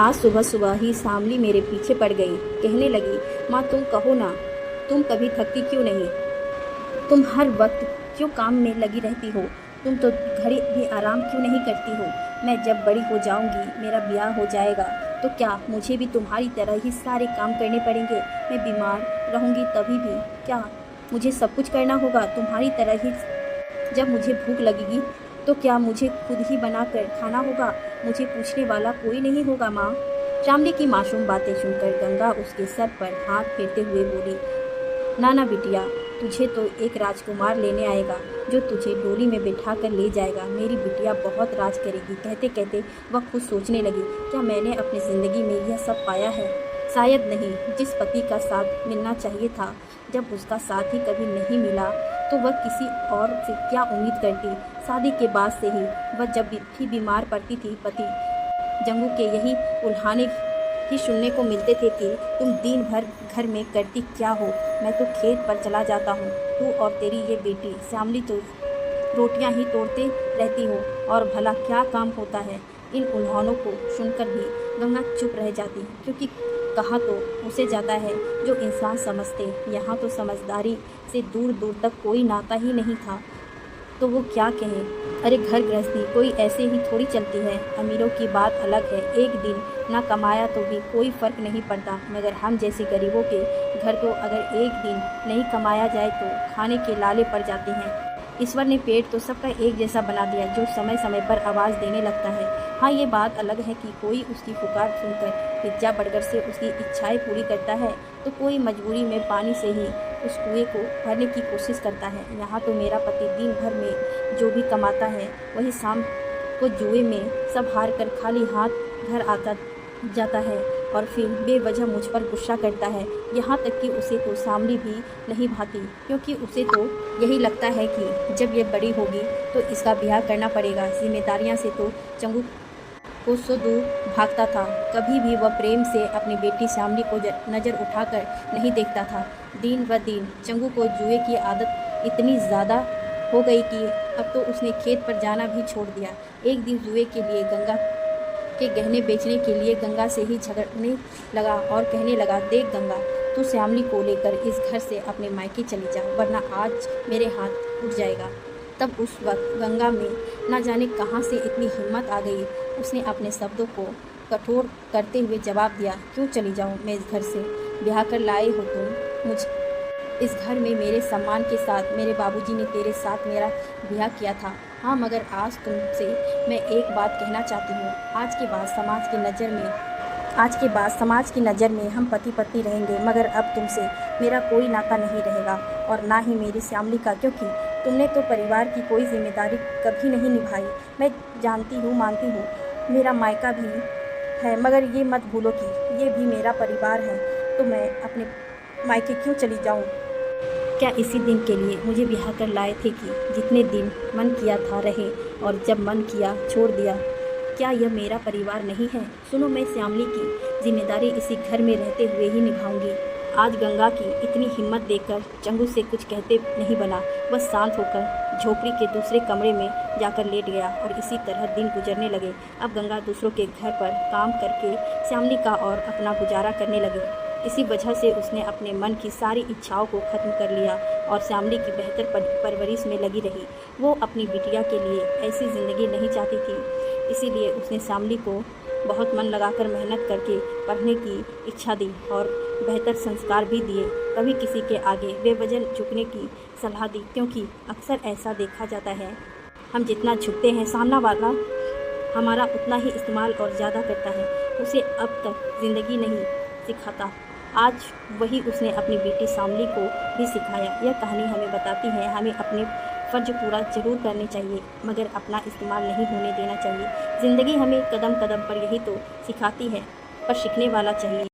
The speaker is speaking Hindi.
आज सुबह सुबह ही शामली मेरे पीछे पड़ गई। कहने लगी, माँ तुम कहो ना, तुम कभी थकती क्यों नहीं? तुम हर वक्त क्यों काम में लगी रहती हो? तुम तो घड़ी भी आराम क्यों नहीं करती हो? मैं जब बड़ी हो जाऊंगी, मेरा ब्याह हो जाएगा, तो क्या मुझे भी तुम्हारी तरह ही सारे काम करने पड़ेंगे? मैं बीमार रहूंगी तभी भी क्या मुझे सब कुछ करना होगा तुम्हारी तरह ही? जब मुझे भूख लगेगी तो क्या मुझे खुद ही बना कर खाना होगा? मुझे पूछने वाला कोई नहीं होगा माँ। शामली की मासूम बातें सुनकर गंगा उसके सर पर हाथ फेरते हुए बोली, ना बिटिया, तुझे तो एक राजकुमार लेने आएगा जो तुझे डोली में बिठा कर ले जाएगा। मेरी बिटिया बहुत राज करेगी। कहते कहते वह खुद सोचने लगी, क्या मैंने अपनी ज़िंदगी में यह सब पाया है? शायद नहीं। जिस पति का साथ मिलना चाहिए था, जब उसका साथ ही कभी नहीं मिला तो वह किसी और से क्या उम्मीद करती? शादी के बाद से ही वह जब भी बीमार पड़ती थी, पति जंगू के यही उल्हाने ही सुनने को मिलते थे कि तुम दिन भर घर में करती क्या हो? मैं तो खेत पर चला जाता हूँ। तू और तेरी ये बेटी श्यामली तो रोटियां ही तोड़ते रहती हो, और भला क्या काम होता है? इन उल्हानों को सुनकर भी गंगा चुप रह जाती, क्योंकि कहा तो उसे जाता है जो इंसान समझते। यहाँ तो समझदारी से दूर दूर तक कोई नाता ही नहीं था, तो वो क्या कहे? अरे घर गृहस्थी कोई ऐसे ही थोड़ी चलती है। अमीरों की बात अलग है, एक दिन ना कमाया तो भी कोई फ़र्क नहीं पड़ता, मगर हम जैसे गरीबों के घर तो अगर एक दिन नहीं कमाया जाए तो खाने के लाले पड़ जाते हैं। ईश्वर ने पेट तो सबका एक जैसा बना दिया, जो समय समय पर आवाज़ देने लगता है। हाँ, ये बात अलग है कि कोई उसकी पुकार सुनकर पिज्जा बर्गर से उसकी इच्छाएं पूरी करता है, तो कोई मजबूरी में पानी से ही उस कुएं को भरने की कोशिश करता है। यहाँ तो मेरा पति दिन भर में जो भी कमाता है वही शाम को जुए में सब हार कर खाली हाथ घर आता जाता है, और फिर बेवजह मुझ पर गुस्सा करता है। यहाँ तक कि उसे तो शामली भी नहीं भाती, क्योंकि उसे तो यही लगता है कि जब ये बड़ी होगी तो इसका ब्याह करना पड़ेगा। जिम्मेदारियाँ से तो चंगू को सौ दूर भागता था। कभी भी वह प्रेम से अपनी बेटी श्यामली को नज़र उठाकर नहीं देखता था। दिन ब दिन चंगू को जुए की आदत इतनी ज़्यादा हो गई कि अब तो उसने खेत पर जाना भी छोड़ दिया। एक दिन जुए के लिए गंगा के गहने बेचने के लिए गंगा से ही झगड़ने लगा और कहने लगा, देख गंगा, तू श्यामली को लेकर इस घर से अपने मायके चली जा, वरना आज मेरे हाथ उठ जाएगा। तब उस वक्त गंगा में ना जाने कहाँ से इतनी हिम्मत आ गई। उसने अपने शब्दों को कठोर करते हुए जवाब दिया, क्यों चली जाऊँ मैं इस घर से? ब्याह कर लाए हो तुम मुझ इस घर में मेरे सम्मान के साथ। मेरे बाबूजी ने तेरे साथ मेरा ब्याह किया था। हाँ, मगर आज तुमसे मैं एक बात कहना चाहती हूँ। आज के बाद समाज की नज़र में हम पति पत्नी रहेंगे, मगर अब तुमसे मेरा कोई नाता नहीं रहेगा, और ना ही मेरी श्यामली का, क्योंकि तुमने तो परिवार की कोई जिम्मेदारी कभी नहीं निभाई। मैं जानती हूँ, मानती हूँ, मेरा मायका भी है, मगर ये मत भूलो कि ये भी मेरा परिवार है। तो मैं अपने मायके क्यों चली जाऊँ? क्या इसी दिन के लिए मुझे ब्याह कर लाए थे कि जितने दिन मन किया था रहे, और जब मन किया छोड़ दिया? क्या यह मेरा परिवार नहीं है? सुनो, मैं श्यामली की जिम्मेदारी इसी घर में रहते हुए ही निभाऊंगी। आज गंगा की इतनी हिम्मत देखकर चंगू से कुछ कहते नहीं बना। वह शांत होकर झोपड़ी के दूसरे कमरे में जाकर लेट गया, और इसी तरह दिन गुजरने लगे। अब गंगा दूसरों के घर पर काम करके श्यामली का और अपना गुजारा करने लगी। इसी वजह से उसने अपने मन की सारी इच्छाओं को ख़त्म कर लिया और श्यामली की बेहतर परवरिश में लगी रही। वो अपनी बिटिया के लिए ऐसी ज़िंदगी नहीं चाहती थी, इसीलिए उसने श्यामली को बहुत मन लगाकर मेहनत करके पढ़ने की इच्छा दी और बेहतर संस्कार भी दिए। कभी किसी के आगे बेवजह झुकने की सलाह दी, क्योंकि अक्सर ऐसा देखा जाता है, हम जितना झुकते हैं सामना वाला हमारा उतना ही इस्तेमाल और ज़्यादा करता है। उसे अब तक ज़िंदगी नहीं सिखाता, आज वही उसने अपनी बेटी श्यामली को भी सिखाया। यह कहानी हमें बताती है, हमें अपने फ़र्ज पूरा जरूर करने चाहिए, मगर अपना इस्तेमाल नहीं होने देना चाहिए। ज़िंदगी हमें कदम कदम पर यही तो सिखाती है, पर सीखने वाला चाहिए।